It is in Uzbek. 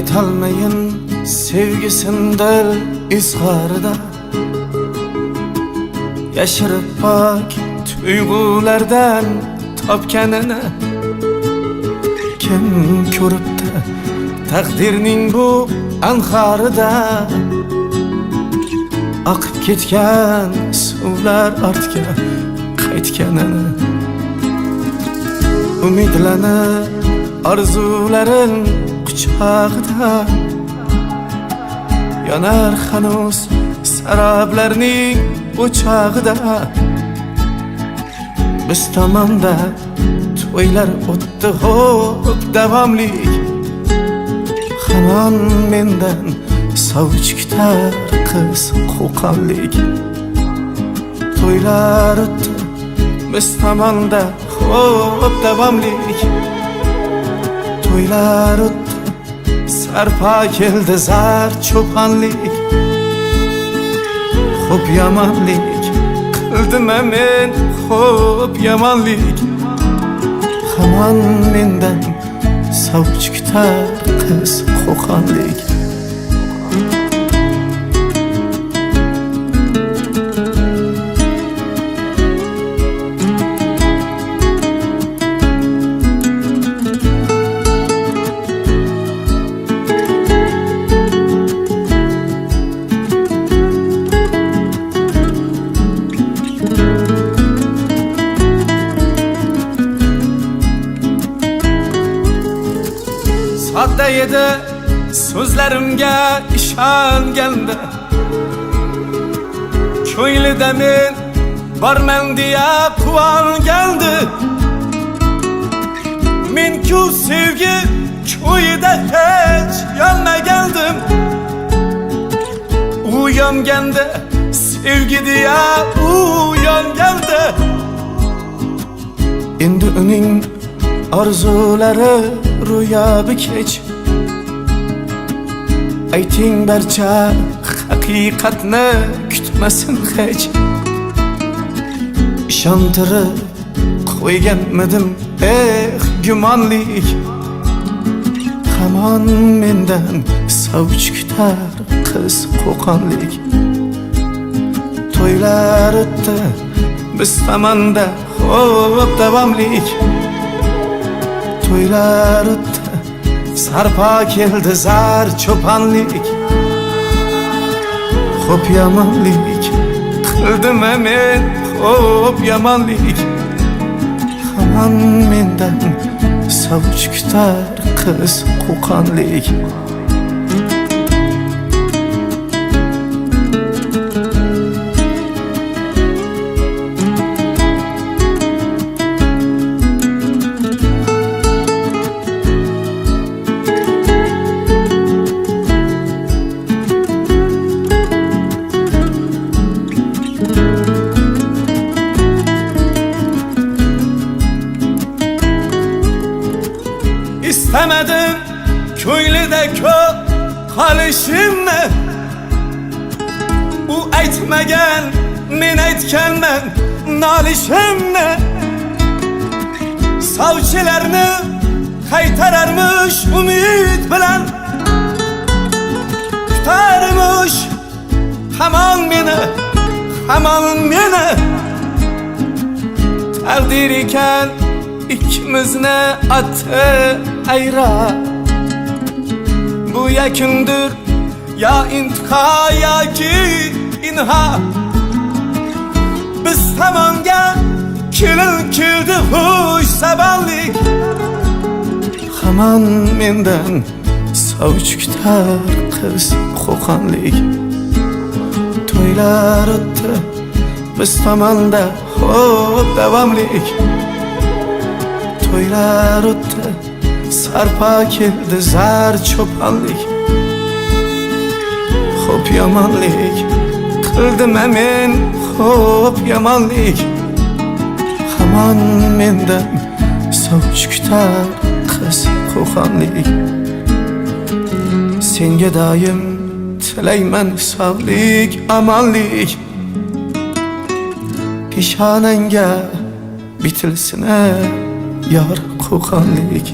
aytolmayin sevgisindir izharida, yashirib pok tuyg'ulardan topganini kim ko'ribdi taqdirning bu anharida, oqib ketgan suvlar ortga qaytganini, umidlanib orzularin quchog'ida yonar hanuz saroblarning o'chog'ida. Biz tomonda to'ylar o'tdi xo'p davomlik, hamon mendan sovchi kutar qiz qo'qonlik. To'ylar o'tdi biz tomonda xo'p davomlik, to'ylar o'tdi sarpo keldi zar cho'ponlik. Xo'p yomonlik qildim men, xo'p yomonlik, hamon mendan sovchi kutar qiz qo'qonlik. Sodda edi so'zlarimga ishonganda, ko'nglida men borman deya quvongandi. Men-ku sevgi ko'yida hech yonmagandim, u yonganda sevgi deya u yongandi. Endi uning orzulari ro'yobi kech, ayting barcha haqiqatni kutmasin hech. Ishontirib qo'yganmidim gumonlik, hamon mendan sovchi kutar qiz qo'qonlik. To'ylar o'tdi biz tomonda xo'p davomlik, to'ylar o'tdi sarpo keldi zar cho'ponlik. Xo'p yomonlik qildim men, xo'p yomonlik, hamon mendan sovchi kutar qiz qo'qonlik. İstemedim ko'nglida ko'p qolishimni, u aytmagan men aytganman nolishimni. Sovchilarni qaytararmish umid bilan, kutarmish hamon meni, hamon meni. Taqdir ekan ikkimizni oti ayra, bu yakundir ya intiho yoki inha. Biz tomonga kelin keldi xush sabonlik, hamon mendan sovchi kutar qiz qo'qonlik. To'ylar o'tdi biz tomonda xo'p davomlik, to'ylar o'tdi sarpo keldi zar cho'ponlik. Xo'p yomonlik qildim men, xo'p yomonlik, hamon mendan sovchi kutar qiz qo'qonlik. Senga doim tilayman sog'lik omonlik, peshonangga bitilsin yor qo'qonlik.